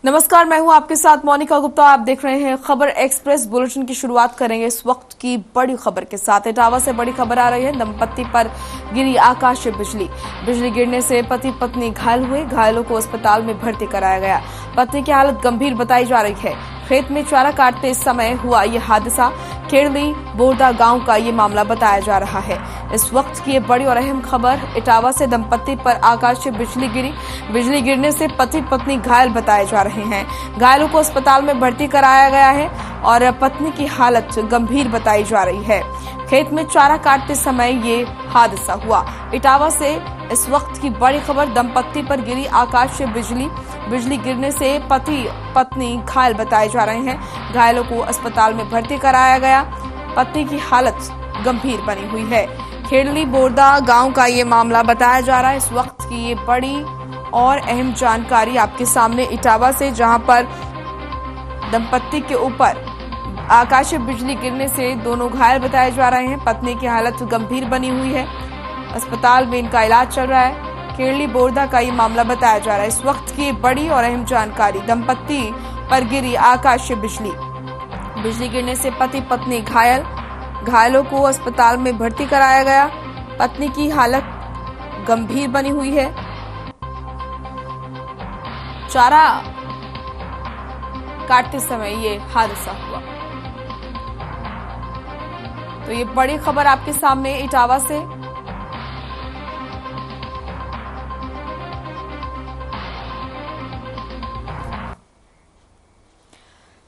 नमस्कार, मैं हूं आपके साथ मोनिका गुप्ता। आप देख रहे हैं खबर एक्सप्रेस। बुलेटिन की शुरुआत करेंगे इस वक्त की बड़ी खबर के साथ। इटावा से बड़ी खबर आ रही है। दंपत्ति पर गिरी आकाशीय बिजली। बिजली गिरने से पति पत्नी घायल हुए। घायलों को अस्पताल में भर्ती कराया गया। पत्नी की हालत गंभीर बताई जा रही है। खेत में चारा काटते समय हुआ ये हादसा। खेड़ली बोरदा गांव का ये मामला बताया जा रहा है। इस वक्त की ये बड़ी और अहम खबर। इटावा से दंपत्ति पर आकाशीय बिजली गिरी। बिजली गिरने से पति पत्नी घायल बताए जा रहे हैं। घायलों को अस्पताल में भर्ती कराया गया है और पत्नी की हालत गंभीर बताई जा रही है। खेत में चारा काटते समय ये हादसा हुआ। इटावा से इस वक्त की बड़ी खबर। दंपत्ति पर गिरी आकाशीय बिजली। बिजली गिरने से पति पत्नी घायल बताए जा रहे हैं। घायलों को अस्पताल में भर्ती कराया गया। पत्नी की हालत गंभीर बनी हुई है। खेड़ली बोरदा गांव का ये मामला बताया जा रहा है। इस वक्त की ये बड़ी और अहम जानकारी आपके सामने इटावा से, जहां पर दंपत्ति के ऊपर आकाशीय बिजली गिरने से दोनों घायल बताए जा रहे हैं। पत्नी की हालत गंभीर बनी हुई है। अस्पताल में इनका इलाज चल रहा है। खेड़ली बोरदा का ये मामला बताया जा रहा है। इस वक्त की बड़ी और अहम जानकारी। दंपत्ति पर गिरी आकाशीय बिजली। बिजली गिरने से पति पत्नी घायल। घायलों को अस्पताल में भर्ती कराया गया। पत्नी की हालत गंभीर बनी हुई है। चारा काटते समय ये हादसा हुआ। तो ये बड़ी खबर आपके सामने इटावा से।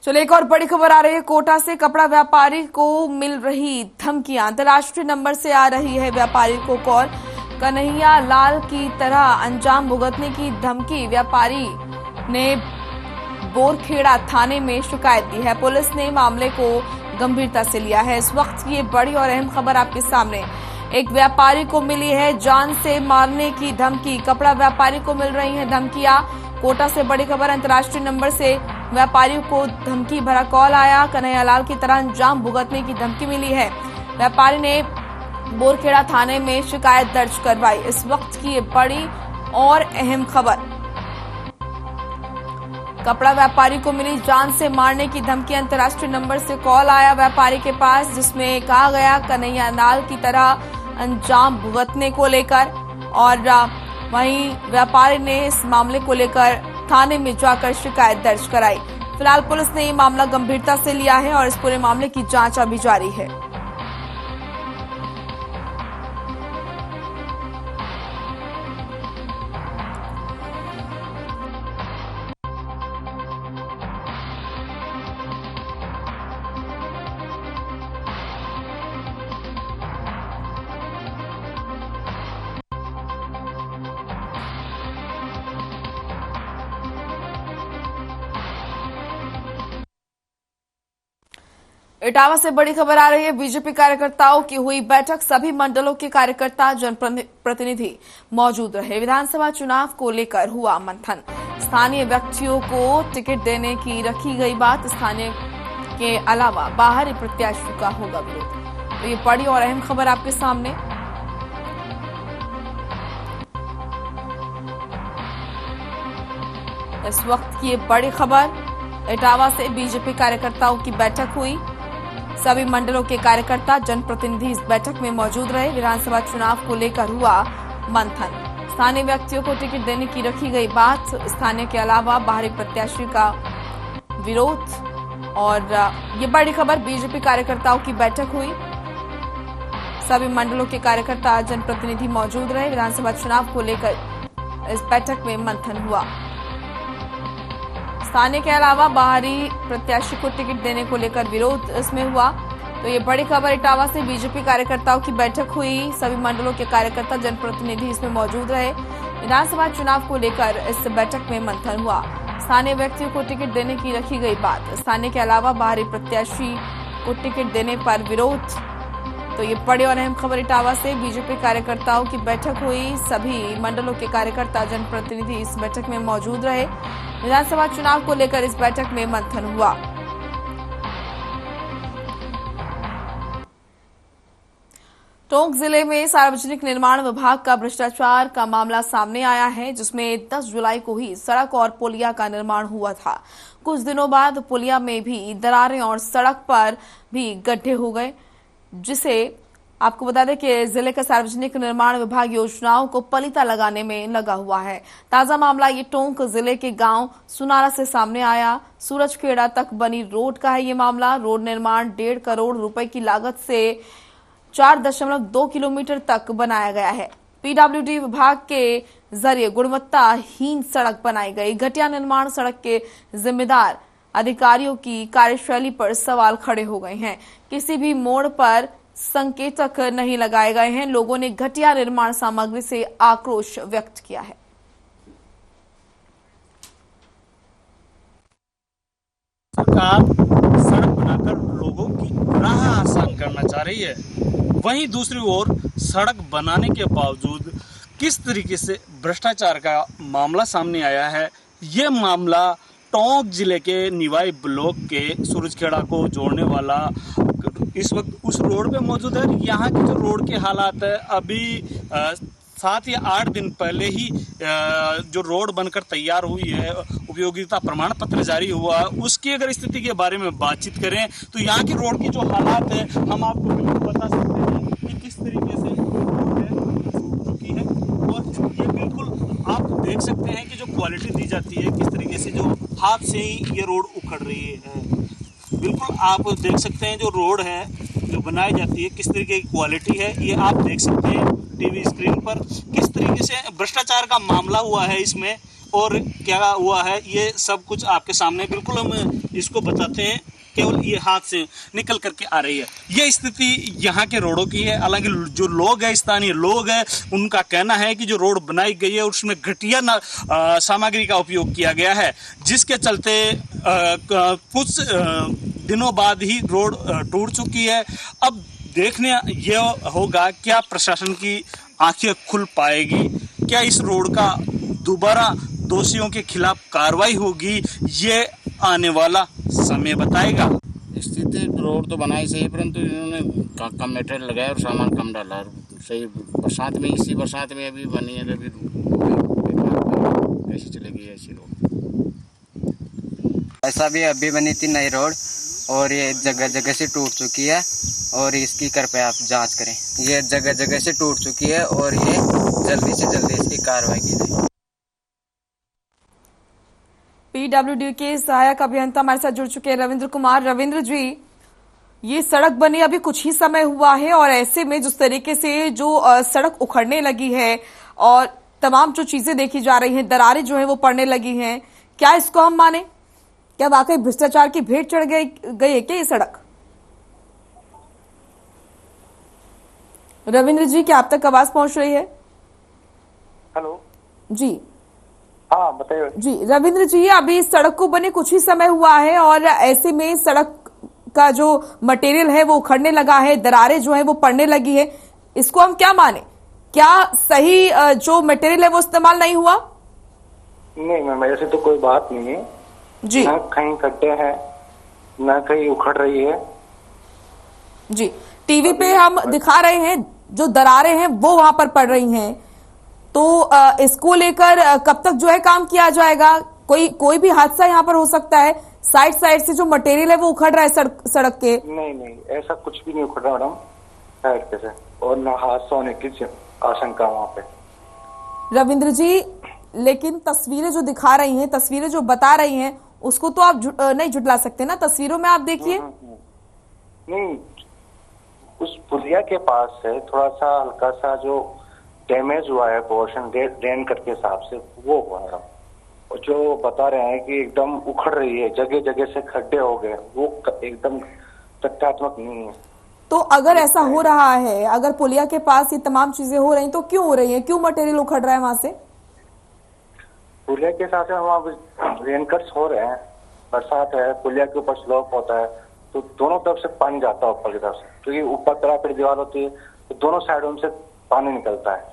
चलो एक और बड़ी खबर आ रही है कोटा से। कपड़ा व्यापारी को मिल रही धमकियां। अंतर्राष्ट्रीय नंबर से आ रही है व्यापारी को कॉल। कन्हैया लाल की तरह अंजाम भुगतने की धमकी। व्यापारी ने बोरखेड़ा थाने में शिकायत दी है। पुलिस ने मामले को गंभीरता से लिया है। इस वक्त की ये बड़ी और अहम खबर आपके सामने। एक व्यापारी को मिली है जान से मारने की धमकी। कपड़ा व्यापारी को मिल रही है धमकियां। कोटा से बड़ी खबर। अंतर्राष्ट्रीय नंबर से व्यापारियों को धमकी भरा कॉल आया। कन्हैया लाल की तरह अंजाम भुगतने की धमकी मिली है। व्यापारी ने बोरखेड़ा थाने में शिकायत दर्ज करवाई। इस वक्त की ये बड़ी और अहम खबर। कपड़ा व्यापारी को मिली जान से मारने की धमकी। अंतर्राष्ट्रीय नंबर से कॉल आया व्यापारी के पास, जिसमें कहा गया कन्हैया लाल की तरह अंजाम भुगतने को लेकर। और वहीं व्यापारी ने इस मामले को लेकर थाने में जाकर शिकायत दर्ज कराई। फिलहाल पुलिस ने ये मामला गंभीरता से लिया है और इस पूरे मामले की जांच अभी जारी है। इटावा से बड़ी खबर आ रही है। बीजेपी कार्यकर्ताओं की हुई बैठक। सभी मंडलों के कार्यकर्ता जनप्रतिनिधि मौजूद रहे। विधानसभा चुनाव को लेकर हुआ मंथन। स्थानीय व्यक्तियों को टिकट देने की रखी गई बात। स्थानीय के अलावा बाहरी प्रत्याशियों का होगा विरोध। तो ये बड़ी और अहम खबर आपके सामने। इस वक्त की ये बड़ी खबर। इटावा से बीजेपी कार्यकर्ताओं की बैठक हुई। सभी मंडलों के कार्यकर्ता जनप्रतिनिधि इस बैठक में मौजूद रहे। विधानसभा चुनाव को लेकर हुआ मंथन। स्थानीय व्यक्तियों को टिकट देने की रखी गई बात। स्थानीय के अलावा बाहरी प्रत्याशी का विरोध। और ये बड़ी खबर। बीजेपी कार्यकर्ताओं की बैठक हुई। सभी मंडलों के कार्यकर्ता जनप्रतिनिधि मौजूद रहे। विधानसभा चुनाव को लेकर इस बैठक में मंथन हुआ। स्थानीय के अलावा बाहरी प्रत्याशी को टिकट देने को लेकर विरोध इसमें हुआ। तो ये बड़ी खबर। इटावा से बीजेपी कार्यकर्ताओं की बैठक हुई। सभी मंडलों के कार्यकर्ता जनप्रतिनिधि इसमें मौजूद रहे। विधानसभा चुनाव को लेकर इस बैठक में मंथन हुआ। स्थानीय व्यक्तियों को टिकट देने की रखी गई बात। स्थानीय के अलावा बाहरी प्रत्याशी को टिकट देने पर विरोध। तो ये बड़ी और अहम खबर। इटावा से बीजेपी कार्यकर्ताओं की बैठक हुई। सभी मंडलों के कार्यकर्ता जनप्रतिनिधि इस बैठक में मौजूद रहे। विधानसभा चुनाव को लेकर इस बैठक में मंथन हुआ। टोंक जिले में सार्वजनिक निर्माण विभाग का भ्रष्टाचार का मामला सामने आया है, जिसमें 10 जुलाई को ही सड़क और पुलिया का निर्माण हुआ था। कुछ दिनों बाद पुलिया में भी दरारें और सड़क पर भी गड्ढे हो गए, जिसे आपको बता दें कि जिले का सार्वजनिक निर्माण विभाग योजनाओं को पलीता लगाने में लगा हुआ है। ताजा मामला ये टोंक जिले के गांव सुनारा से सामने आया। सूरजखेड़ा तक बनी रोड का है ये मामला। रोड निर्माण 1.5 करोड़ रुपए की लागत से 4.2 किलोमीटर तक बनाया गया है। पीडब्ल्यूडी विभाग के जरिए गुणवत्ताहीन सड़क बनाई गई। घटिया निर्माण सड़क के जिम्मेदार अधिकारियों की कार्यशैली पर सवाल खड़े हो गए हैं। किसी भी मोड़ पर संकेतक नहीं लगाए गए हैं। लोगों ने घटिया निर्माण सामग्री से आक्रोश व्यक्त किया है। सरकार सड़क बनाकर लोगों की राह आसान करना चाह रही है, वहीं दूसरी ओर सड़क बनाने के बावजूद किस तरीके से भ्रष्टाचार का मामला सामने आया है। ये मामला टोंक जिले के निवाई ब्लॉक के सूरजखेड़ा को जोड़ने वाला इस वक्त उस रोड पे मौजूद है। यहाँ की जो रोड के हालात है, अभी 7 या 8 दिन पहले ही जो रोड बनकर तैयार हुई है, उपयोगिता प्रमाण पत्र जारी हुआ है, उसकी अगर स्थिति के बारे में बातचीत करें तो यहाँ की रोड की जो हालात है हम आपको बिल्कुल बता सकते हैं कि किस तरीके से रोड है चुकी है। और ये बिल्कुल आप देख सकते हैं कि जो क्वालिटी दी जाती है, किस तरीके से जो हाथ से ही ये रोड उखड़ रही है। बिल्कुल आप देख सकते हैं जो रोड है जो बनाई जाती है, किस तरीके की क्वालिटी है, ये आप देख सकते हैं टीवी स्क्रीन पर। किस तरीके से भ्रष्टाचार का मामला हुआ है इसमें और क्या हुआ है, ये सब कुछ आपके सामने बिल्कुल हम इसको बताते हैं। केवल ये हाथ से निकल करके आ रही है। ये स्थिति यहाँ के रोडों की है। हालांकि जो लोग हैं, स्थानीय लोग हैं, उनका कहना है कि जो रोड बनाई गई है उसमें घटिया सामग्री का उपयोग किया गया है, जिसके चलते कुछ दिनों बाद ही रोड टूट चुकी है। अब देखने यह होगा क्या प्रशासन की आंखें खुल पाएगी, क्या इस रोड का दोबारा दोषियों के खिलाफ कार्रवाई होगी, ये आने वाला समय बताएगा। स्थिति रोड तो बनाई सही, परंतु इन्होंने कम मटेरियल लगाया और सामान कम डाला। सही बरसात में, इसी बरसात में अभी बनी है, अभी कैसे चलेगी ऐसी रोड। ऐसा भी अभी बनी थी नई रोड और ये जगह जगह से टूट चुकी है और इसकी कृपया आप जांच करें। ये जगह जगह से टूट चुकी है और ये जल्दी से जल्दी इसकी कार्रवाई की जाए। पीडब्ल्यूडी के सहायक अभियंता हमारे साथ जुड़ चुके हैं रविंद्र कुमार। रविंद्र जी, ये सड़क बनी अभी कुछ ही समय हुआ है और ऐसे में जिस तरीके से जो सड़क उखड़ने लगी है और तमाम जो चीजें देखी जा रही हैं, दरारें जो है वो पड़ने लगी हैं, क्या इसको हम माने? क्या वाकई भ्रष्टाचार की भेंट चढ़ गई है क्या ये सड़क? रविंद्र जी, क्या आप तक आवाज पहुंच रही है? हेलो जी हाँ बताइए जी। रविंद्र जी, अभी इस सड़क को बने कुछ ही समय हुआ है और ऐसे में सड़क का जो मटेरियल है वो उखड़ने लगा है, दरारें जो है वो पड़ने लगी है, इसको हम क्या माने? क्या सही जो मटेरियल है वो इस्तेमाल नहीं हुआ? नहीं मैम, ऐसे तो कोई बात नहीं है जी। ना कहीं गड्ढे हैं ना कहीं उखड़ रही है जी। टीवी पे हम दिखा रहे हैं जो दरारें हैं वो वहां पर पड़ रही हैं, तो इसको लेकर कब तक जो है काम किया जाएगा? कोई भी हादसा यहाँ पर हो सकता है। साइड से जो मटेरियल है वो उखड़ रहा है सड़क के। नहीं ऐसा कुछ भी नहीं उखड़ रहा मैडम साइड पे से, और ना हादसा होने की आशंका वहाँ पे। रविंद्र जी, लेकिन तस्वीरें जो दिखा रही हैं, तस्वीरें जो बता रही हैं, उसको तो आप नहीं झुटला सकते ना। तस्वीरों में आप देखिए। नहीं, उस पुलिया के पास से थोड़ा सा हल्का सा जो डैमेज हुआ है पोर्शन ड्रेन कट के हिसाब से वो हुआ है, और जो बता रहे हैं कि एकदम उखड़ रही है, जगह जगह से खड्डे हो गए, वो एकदम तथ्यात्मक नहीं है। तो अगर ऐसा हो रहा है, अगर पुलिया के पास ये तमाम चीजें हो रही तो क्यों हो रही है? क्यों मटेरियल उखड़ रहा है वहां से? पुलिया के साथ वहाँ रेनकट्स हो रहे हैं, बरसात है, पुलिया के ऊपर स्लोप होता है, तो दोनों तरफ से पानी जाता है ऊपर की तरफ से, क्योंकि ऊपर तरफ फिर दीवार होती है तो दोनों साइडों से पानी निकलता है।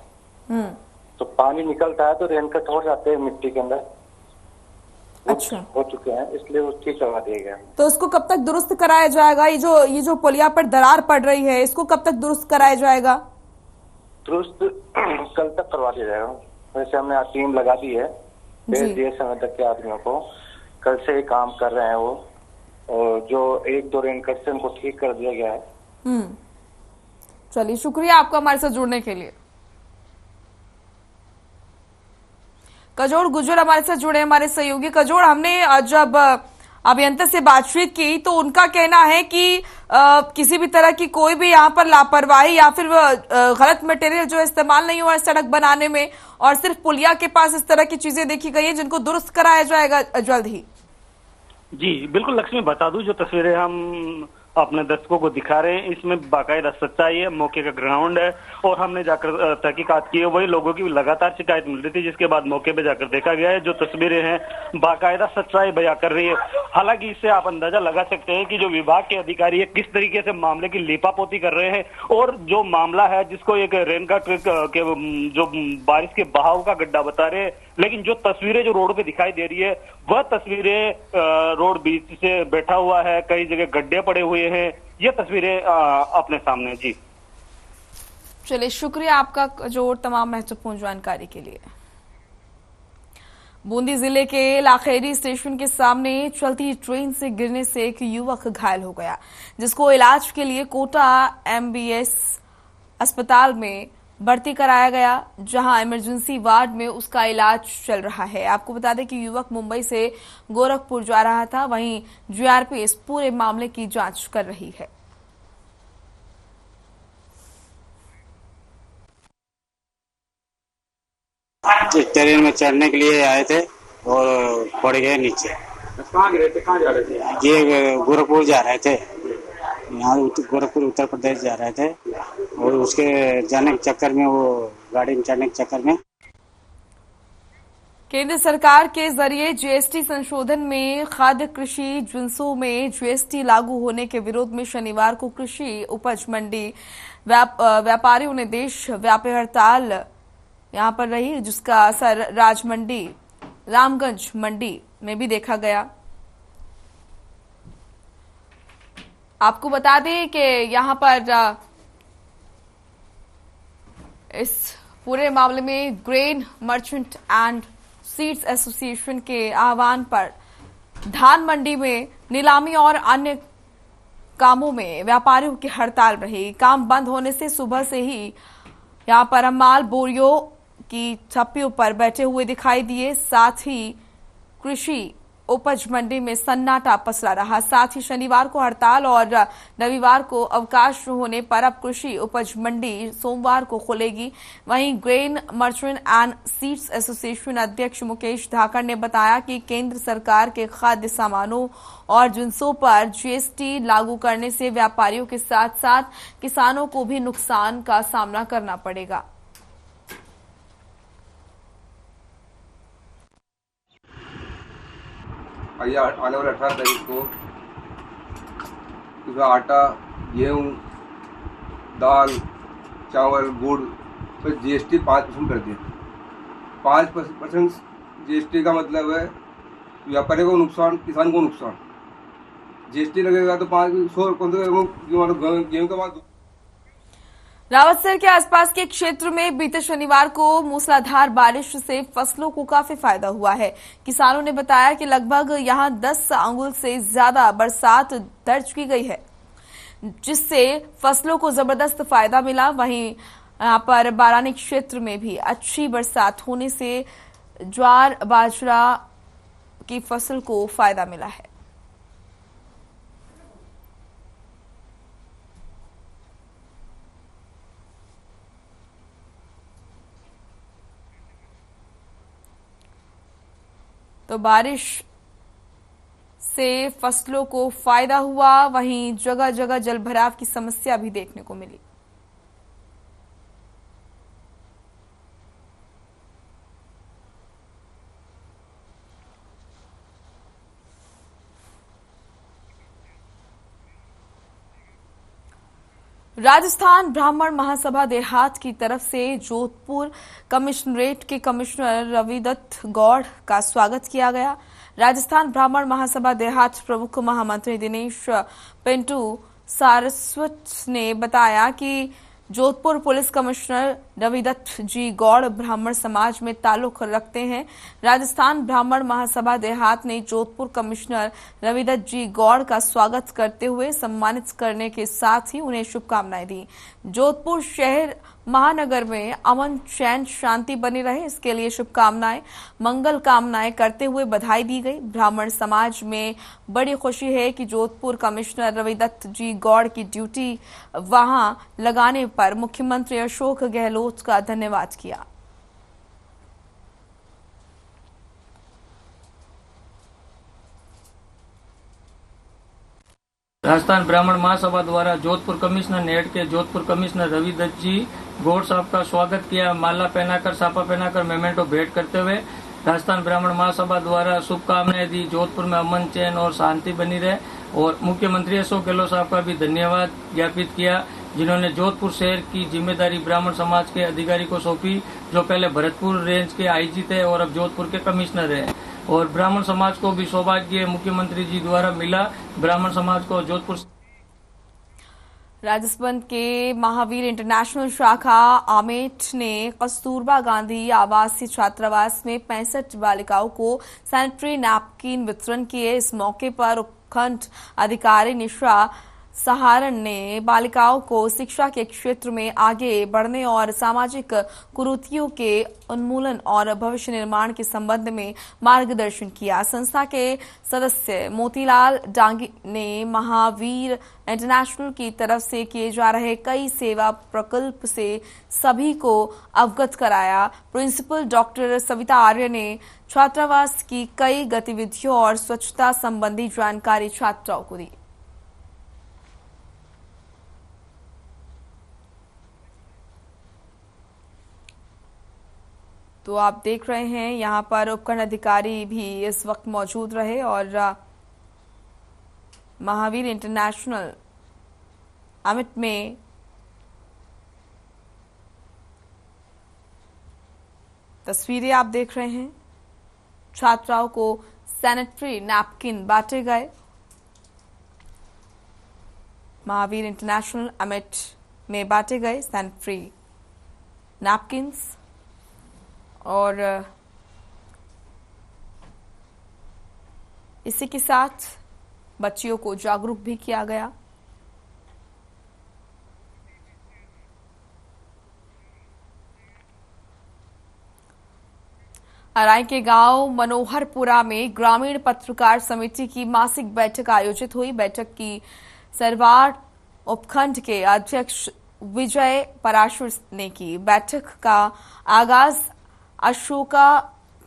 तो पानी निकलता है तो रेनकट हो जाते हैं मिट्टी के अंदर। अच्छा। हो चुके हैं, इसलिए वो ठीक करवा दिया गया। तो इसको कब तक दुरुस्त कराया जाएगा? ये जो पुलिया पर दरार पड़ रही है, इसको कब तक दुरुस्त कराया जाएगा? दुरुस्त कल तक करवा दिया जाएगा। वैसे हमने आज टीम लगा दी है, जी। भेज दिए समय तक के आदमियों को, कल से ही काम कर रहे हैं वो। और जो एक दो रेन कट से उनको ठीक कर दिया गया है। चलिए, शुक्रिया आपका हमारे साथ जुड़ने के लिए। कजोड़ गुजर हमारे साथ जुड़े, हमारे सहयोगी। कजोड़, हमने जब अभियंता से बातचीत की तो उनका कहना है कि किसी भी तरह की कोई भी यहाँ पर लापरवाही या फिर गलत मटेरियल जो इस्तेमाल नहीं हुआ है सड़क बनाने में, और सिर्फ पुलिया के पास इस तरह की चीजें देखी गई हैं जिनको दुरुस्त कराया जाएगा जल्द ही। जी बिल्कुल लक्ष्मी, बता दूं जो तस्वीरें हम अपने दर्शकों को दिखा रहे हैं इसमें बाकायदा सच्चाई है, मौके का ग्राउंड है, और हमने जाकर तहकीकात की है। वही लोगों की लगातार शिकायत मिल रही थी, जिसके बाद मौके पे जाकर देखा गया है। जो तस्वीरें हैं बाकायदा सच्चाई बयां कर रही है। हालांकि इससे आप अंदाजा लगा सकते हैं कि जो विभाग के अधिकारी है किस तरीके से मामले की लीपापोती कर रहे हैं, और जो मामला है जिसको एक रेनगट के जो बारिश के बहाव का गड्ढा बता रहे हैं, लेकिन जो तस्वीरें जो रोड पे दिखाई दे रही है वह तस्वीरें रोड बीच से बैठा हुआ है, कई जगह गड्ढे पड़े हुए हैं, ये तस्वीरें अपने सामने। जी चलिए, शुक्रिया आपका जो तमाम महत्वपूर्ण जानकारी के लिए। बूंदी जिले के लाखेरी स्टेशन के सामने चलती ट्रेन से गिरने से एक युवक घायल हो गया, जिसको इलाज के लिए कोटा एमबीएस अस्पताल में भर्ती कराया गया, जहां इमरजेंसी वार्ड में उसका इलाज चल रहा है। आपको बता दें कि युवक मुंबई से गोरखपुर जा रहा था। वहीं जीआरपी इस पूरे मामले की जांच कर रही है। ट्रेन में चढ़ने के लिए आए थे और पड़ गए नीचे। कहाँ गिरे थे, कहाँ जा रहे थे? ये गोरखपुर जा रहे थे, यहाँ गोरखपुर उत्तर प्रदेश जा रहे थे, और उसके जाने के चक्कर में वो गाड़ी में चढ़ने के चक्कर में केंद्र सरकार के जरिए जीएसटी संशोधन में खाद्य कृषि जिन्सों में जीएसटी लागू होने के विरोध में शनिवार को कृषि उपज मंडी व्यापारियों ने देशव्यापी हड़ताल यहां पर रही, जिसका असर राजमंडी रामगंज मंडी में भी देखा गया। आपको बता दें कि यहां पर इस पूरे मामले में grain merchant and seeds association के आह्वान पर धान मंडी में नीलामी और अन्य कामों में व्यापारियों की हड़ताल रही। काम बंद होने से सुबह से ही यहां पर हम माल बोरियों की छप्पियों पर बैठे हुए दिखाई दिए। साथ ही कृषि उपज मंडी में सन्नाटा पसरा रहा। साथ ही शनिवार को हड़ताल और रविवार को अवकाश होने पर अब कृषि उपज मंडी सोमवार को खुलेगी। वहीं grain merchant and seeds association अध्यक्ष मुकेश धाकड़ ने बताया कि केंद्र सरकार के खाद्य सामानों और जिन्सों पर जीएसटी लागू करने से व्यापारियों के साथ साथ किसानों को भी नुकसान का सामना करना पड़ेगा। आने वाले 18 तारीख को इसका आटा, गेहूँ, दाल, चावल, गुड़ पर जीएसटी 5% कर दिया। 5% जीएसटी का मतलब है व्यापारी को नुकसान, किसान को नुकसान। जीएसटी लगेगा तो 500 गेहूँ का बाद। रावतसर के आसपास के क्षेत्र में बीते शनिवार को मूसलाधार बारिश से फसलों को काफी फायदा हुआ है। किसानों ने बताया कि लगभग यहां 10 अंगुल से ज्यादा बरसात दर्ज की गई है, जिससे फसलों को जबरदस्त फायदा मिला। वहीं यहां पर बारानी क्षेत्र में भी अच्छी बरसात होने से ज्वार बाजरा की फसल को फायदा मिला है। तो बारिश से फसलों को फायदा हुआ, वहीं जगह जगह जलभराव की समस्या भी देखने को मिली। राजस्थान ब्राह्मण महासभा देहात की तरफ से जोधपुर कमिश्नरेट के कमिश्नर रविदत्त गौड़ का स्वागत किया गया। राजस्थान ब्राह्मण महासभा देहात प्रमुख महामंत्री दिनेश पिंटू सारस्वत ने बताया कि जोधपुर पुलिस कमिश्नर रविदत्त जी गौड़ ब्राह्मण समाज में ताल्लुक रखते हैं। राजस्थान ब्राह्मण महासभा देहात ने जोधपुर कमिश्नर रविदत्त जी गौड़ का स्वागत करते हुए सम्मानित करने के साथ ही उन्हें शुभकामनाएं दी। जोधपुर शहर महानगर में अमन चैन शांति बनी रहे, इसके लिए शुभकामनाएं मंगल कामनाएं करते हुए बधाई दी गई। ब्राह्मण समाज में बड़ी खुशी है कि जोधपुर कमिश्नर रविदत्त जी गौड़ की ड्यूटी वहां लगाने पर मुख्यमंत्री अशोक गहलोत का धन्यवाद किया। राजस्थान ब्राह्मण महासभा द्वारा जोधपुर कमिश्नर नेट के जोधपुर कमिश्नर रविदत्त जी गौड़ साहब का स्वागत किया। माला पहनाकर, साफा पहनाकर, मेमेंटो भेंट करते हुए राजस्थान ब्राह्मण महासभा द्वारा शुभकामनाएं दी। जोधपुर में अमन चैन और शांति बनी रहे और मुख्यमंत्री अशोक गहलोत साहब का भी धन्यवाद ज्ञापित किया, जिन्होंने जोधपुर शहर की जिम्मेदारी ब्राह्मण समाज के अधिकारी को सौंपी, जो पहले भरतपुर रेंज के आईजी थे और अब जोधपुर के कमिश्नर हैं। और ब्राह्मण समाज को भी सौभाग्य मुख्यमंत्री जी द्वारा मिला। ब्राह्मण समाज को जोधपुर राजसमंद के महावीर इंटरनेशनल शाखा आमेठ ने कस्तूरबा गांधी आवासीय छात्रावास में 65 बालिकाओं को सैनिटरी नैपकिन वितरण किए। इस मौके पर उपखंड अधिकारी निशा सहारण ने बालिकाओं को शिक्षा के क्षेत्र में आगे बढ़ने और सामाजिक कुरीतियों के उन्मूलन और भविष्य निर्माण के संबंध में मार्गदर्शन किया। संस्था के सदस्य मोतीलाल डांगी ने महावीर इंटरनेशनल की तरफ से किए जा रहे कई सेवा प्रकल्प से सभी को अवगत कराया। प्रिंसिपल डॉक्टर सविता आर्य ने छात्रावास की कई गतिविधियों और स्वच्छता संबंधी जानकारी छात्राओं को दी। तो आप देख रहे हैं यहाँ पर उपखंड अधिकारी भी इस वक्त मौजूद रहे और महावीर इंटरनेशनल अमित में तस्वीरें आप देख रहे हैं। छात्राओं को सैनिटरी नैपकिन बांटे गए। महावीर इंटरनेशनल अमिट में बांटे गए सैनिटरी नैपकिन्स और इसी के साथ बच्चियों को जागरूक भी किया गया। अराई के गांव मनोहरपुरा में ग्रामीण पत्रकार समिति की मासिक बैठक आयोजित हुई। बैठक की सरवार उपखंड के अध्यक्ष विजय पराशुर ने की। बैठक का आगाज अशोका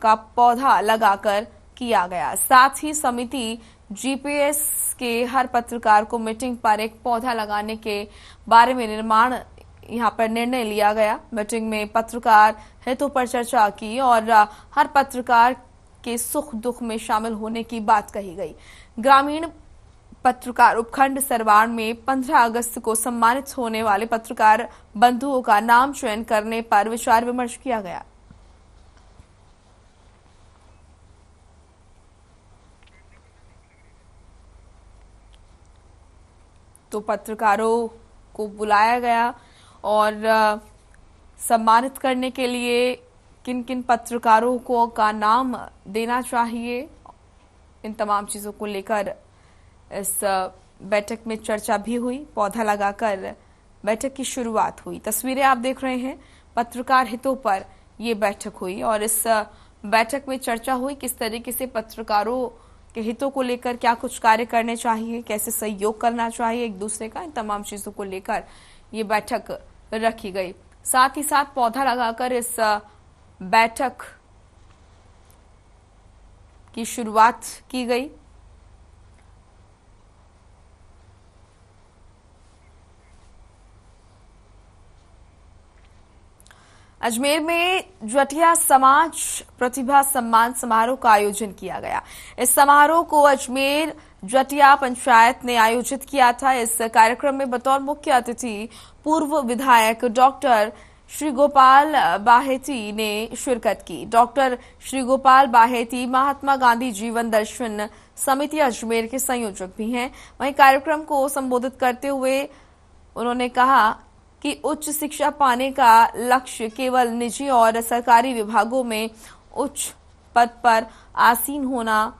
का पौधा लगाकर किया गया। साथ ही समिति जीपीएस के हर पत्रकार को मीटिंग पर एक पौधा लगाने के बारे में यहां पर निर्णय लिया गया। मीटिंग में पत्रकार हितों पर चर्चा की और हर पत्रकार के सुख दुख में शामिल होने की बात कही गई। ग्रामीण पत्रकार उपखंड सरवार में 15 अगस्त को सम्मानित होने वाले पत्रकार बंधुओं का नाम चयन करने पर विचार विमर्श किया गया। तो पत्रकारों को बुलाया गया और सम्मानित करने के लिए किन किन पत्रकारों को का नाम देना चाहिए, इन तमाम चीजों को लेकर इस बैठक में चर्चा भी हुई। पौधा लगाकर बैठक की शुरुआत हुई। तस्वीरें आप देख रहे हैं। पत्रकार हितों पर ये बैठक हुई और इस बैठक में चर्चा हुई किस तरीके से पत्रकारों के हितों को लेकर क्या कुछ कार्य करने चाहिए, कैसे सहयोग करना चाहिए एक दूसरे का, इन तमाम चीजों को लेकर ये बैठक रखी गई। साथ ही साथ पौधा लगाकर इस बैठक की शुरुआत की गई। अजमेर में जटिया समाज प्रतिभा सम्मान समारोह का आयोजन किया गया। इस समारोह को अजमेर जटिया पंचायत ने आयोजित किया था। इस कार्यक्रम में बतौर मुख्य अतिथि पूर्व विधायक डॉक्टर श्री गोपाल बाहेती ने शिरकत की। डॉक्टर श्री गोपाल बाहेती महात्मा गांधी जीवन दर्शन समिति अजमेर के संयोजक भी हैं। वहीं कार्यक्रम को संबोधित करते हुए उन्होंने कहा कि उच्च शिक्षा पाने का लक्ष्य केवल निजी और सरकारी विभागों में उच्च पद पर आसीन होना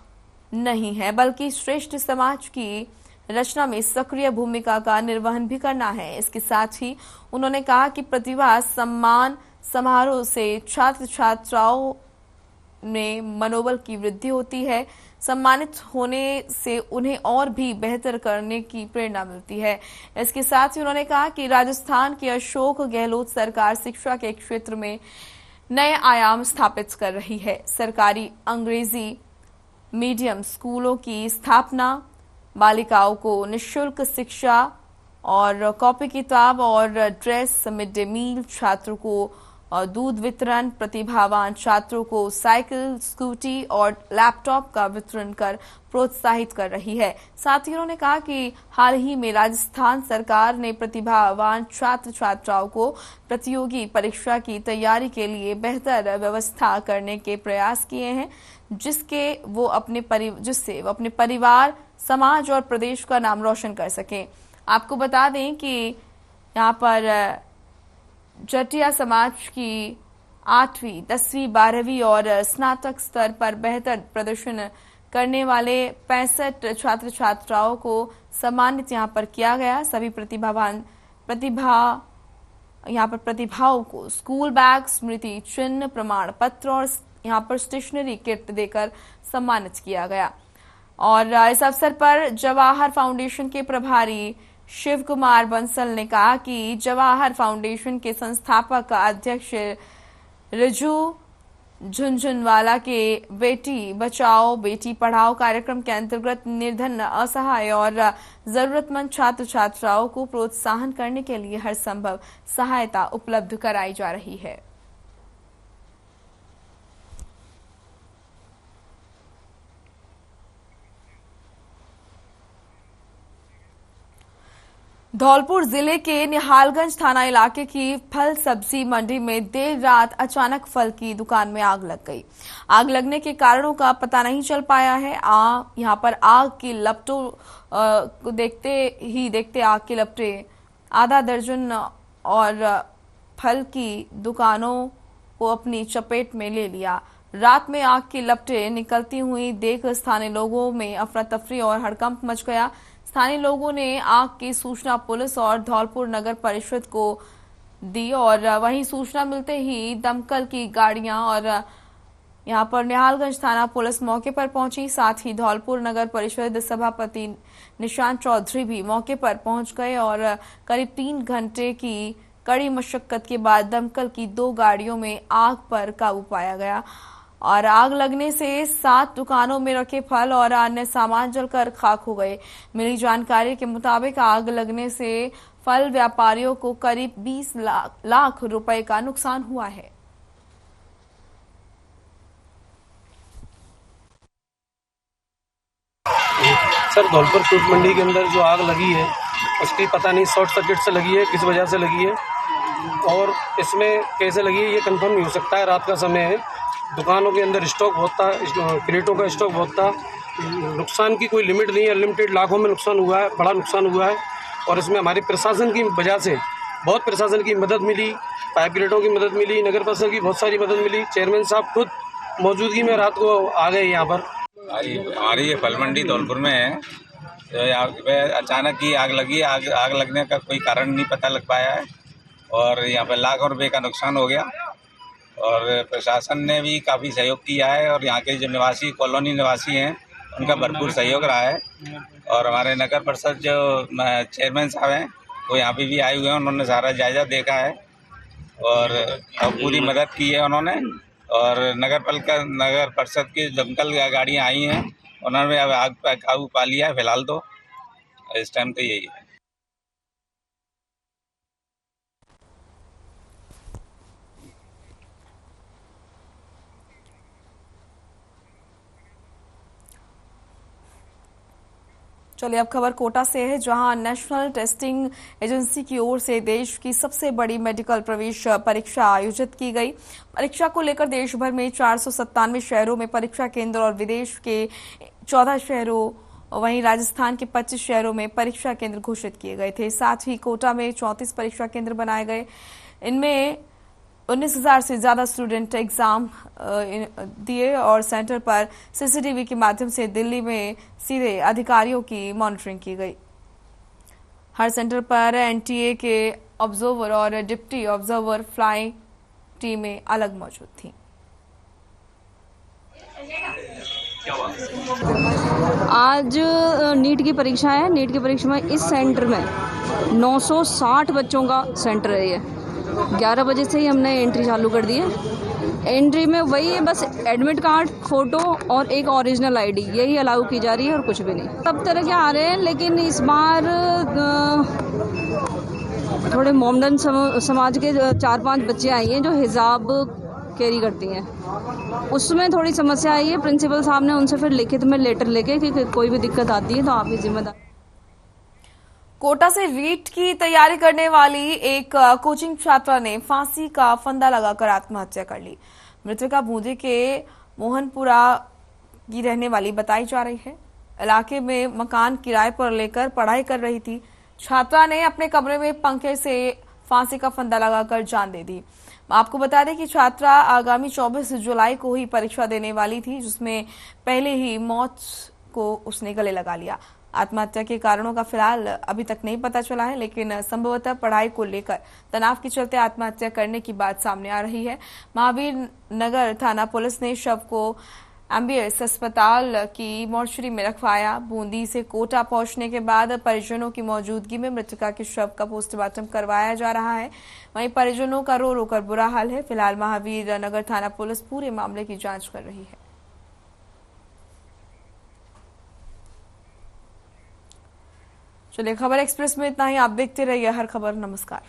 नहीं है, बल्कि श्रेष्ठ समाज की रचना में सक्रिय भूमिका का निर्वहन भी करना है। इसके साथ ही उन्होंने कहा कि प्रतिभा सम्मान समारोह से छात्र छात्राओं में मनोबल की वृद्धि होती है। सम्मानित होने से उन्हें और भी बेहतर करने की प्रेरणा मिलती है। इसके साथ ही उन्होंने कहा कि राजस्थान की अशोक गहलोत सरकार शिक्षा के क्षेत्र में नए आयाम स्थापित कर रही है। सरकारी अंग्रेजी मीडियम स्कूलों की स्थापना, बालिकाओं को निःशुल्क शिक्षा और कॉपी किताब और ड्रेस, मिड डे मील, छात्रों को दूध वितरण, प्रतिभावान छात्रों को साइकिल, स्कूटी और लैपटॉप का वितरण कर प्रोत्साहित कर रही है। साथ ही उन्होंने कहा कि हाल ही में राजस्थान सरकार ने प्रतिभावान छात्र छात्राओं को प्रतियोगी परीक्षा की तैयारी के लिए बेहतर व्यवस्था करने के प्रयास किए हैं, जिससे वो अपने परिवार, समाज और प्रदेश का नाम रोशन कर सकें। आपको बता दें कि यहाँ पर जटिया समाज की 8वीं, 10वीं, 12वीं और स्नातक स्तर पर बेहतर प्रदर्शन करने वाले 65 छात्र छात्राओं को सम्मानित यहाँ पर किया गया। सभी प्रतिभाओं को स्कूल बैग, स्मृति चिन्ह, प्रमाण पत्र और यहाँ पर स्टेशनरी किट देकर सम्मानित किया गया। और इस अवसर पर जवाहर फाउंडेशन के प्रभारी शिव कुमार बंसल ने कहा कि जवाहर फाउंडेशन के संस्थापक अध्यक्ष रिजू झुंझुनवाला के बेटी बचाओ बेटी पढ़ाओ कार्यक्रम के अंतर्गत निर्धन, असहाय और जरूरतमंद छात्र छात्राओं को प्रोत्साहन करने के लिए हर संभव सहायता उपलब्ध कराई जा रही है। धौलपुर जिले के निहालगंज थाना इलाके की फल सब्जी मंडी में देर रात अचानक फल की दुकान में आग लग गई। आग लगने के कारणों का पता नहीं चल पाया है। यहाँ पर आग की लपटों को देखते आग की लपटें आधा दर्जन और फल की दुकानों को अपनी चपेट में ले लिया। रात में आग की लपटें निकलती हुई देख स्थानीय लोगों में अफरा तफरी और हड़कंप मच गया। स्थानीय लोगों ने आग की सूचना पुलिस और धौलपुर नगर परिषद को दी और वहीं सूचना मिलते ही दमकल की गाड़ियां और यहां पर निहालगंज थाना पुलिस मौके पर पहुंची। साथ ही धौलपुर नगर परिषद सभापति निशांत चौधरी भी मौके पर पहुंच गए और करीब 3 घंटे की कड़ी मशक्कत के बाद दमकल की 2 गाड़ियों में आग पर काबू पाया गया और आग लगने से 7 दुकानों में रखे फल और अन्य सामान जलकर खाक हो गए। मिली जानकारी के मुताबिक आग लगने से फल व्यापारियों को करीब 20 लाख रुपए का नुकसान हुआ है। सर, धौलपुर फ्रूट मंडी के अंदर जो आग लगी है उसकी पता नहीं शॉर्ट सर्किट से लगी है, किस वजह से लगी है और इसमें कैसे लगी है ये कंफर्म नहीं हो सकता है। रात का समय है, दुकानों के अंदर स्टॉक बहुत था, क्रेटों का स्टॉक बहुत था। नुकसान की कोई लिमिट नहीं है, अनलिमिटेड लाखों में नुकसान हुआ है, बड़ा नुकसान हुआ है। और इसमें हमारी प्रशासन की वजह से बहुत प्रशासन की मदद मिली, फायर ब्रिगेडों की मदद मिली, नगर परिषद की बहुत सारी मदद मिली। चेयरमैन साहब खुद मौजूदगी में रात को आ गए यहाँ पर। हमारी ये फल मंडी धौलपुर में है, तो यहाँ पे अचानक ही आग लगी। आग लगने का कोई कारण नहीं पता लग पाया है और यहाँ पे लाखों रुपए का नुकसान हो गया और प्रशासन ने भी काफ़ी सहयोग किया है और यहाँ के जो निवासी, कॉलोनी निवासी हैं, उनका भरपूर सहयोग रहा है। और हमारे नगर परिषद जो चेयरमैन साहब हैं वो यहाँ पे भी आए हुए हैं, उन्होंने सारा जायजा देखा है और पूरी मदद की है उन्होंने। और नगर परिषद की दमकल गाड़ियाँ आई हैं, उन्होंने अब आग पर काबू पा लिया है। फिलहाल तो इस टाइम तो यही है। चलिए अब खबर कोटा से है, जहां नेशनल टेस्टिंग एजेंसी की ओर से देश की सबसे बड़ी मेडिकल प्रवेश परीक्षा आयोजित की गई। परीक्षा को लेकर देश भर में 497 शहरों में परीक्षा केंद्र और विदेश के 14 शहरों, वहीं राजस्थान के 25 शहरों में परीक्षा केंद्र घोषित किए गए थे। साथ ही कोटा में 34 परीक्षा केंद्र बनाए गए। इनमें 19,000 से ज्यादा स्टूडेंट एग्जाम दिए और सेंटर पर सीसीटीवी के माध्यम से दिल्ली में सीधे अधिकारियों की मॉनिटरिंग की गई। हर सेंटर पर एनटीए के ऑब्जर्वर और डिप्टी ऑब्जर्वर फ्लाइंग टीमें अलग मौजूद थीं। आज नीट की परीक्षा है। नीट की परीक्षा में इस सेंटर में 960 बच्चों का सेंटर है। ये 11 बजे से ही हमने एंट्री चालू कर दी है। एंट्री में वही है, बस एडमिट कार्ड, फोटो और एक ओरिजिनल आईडी, यही अलाउ की जा रही है और कुछ भी नहीं। सब तरह के आ रहे हैं, लेकिन इस बार थोड़े मोमडन समाज के 4-5 बच्चे आई हैं जो हिजाब कैरी करती हैं। उसमें थोड़ी समस्या आई है। प्रिंसिपल साहब ने उनसे फिर लिखित में लेटर लेके कि कोई भी दिक्कत आती है तो आप ही जिम्मेदार। कोटा से रीट की तैयारी करने वाली एक कोचिंग छात्रा ने फांसी का फंदा लगाकर आत्महत्या कर ली। मृतका बूंदी के मोहनपुरा की रहने वाली बताई जा रही है। इलाके में मकान किराए पर लेकर पढ़ाई कर रही थी। छात्रा ने अपने कमरे में पंखे से फांसी का फंदा लगाकर जान दे दी। आपको बता दें कि छात्रा आगामी 24 जुलाई को ही परीक्षा देने वाली थी, जिसमें पहले ही मौत को उसने गले लगा लिया। आत्महत्या के कारणों का फिलहाल अभी तक नहीं पता चला है, लेकिन संभवतः पढ़ाई को लेकर तनाव के चलते आत्महत्या करने की बात सामने आ रही है। महावीर नगर थाना पुलिस ने शव को एमबीएस अस्पताल की मोर्चरी में रखवाया। बूंदी से कोटा पहुंचने के बाद परिजनों की मौजूदगी में मृतका के शव का पोस्टमार्टम करवाया जा रहा है। वहीं परिजनों का रो रो कर बुरा हाल है। फिलहाल महावीर नगर थाना पुलिस पूरे मामले की जांच कर रही है। चलिए खबर एक्सप्रेस में इतना ही। आप देखते रहिए हर खबर। नमस्कार।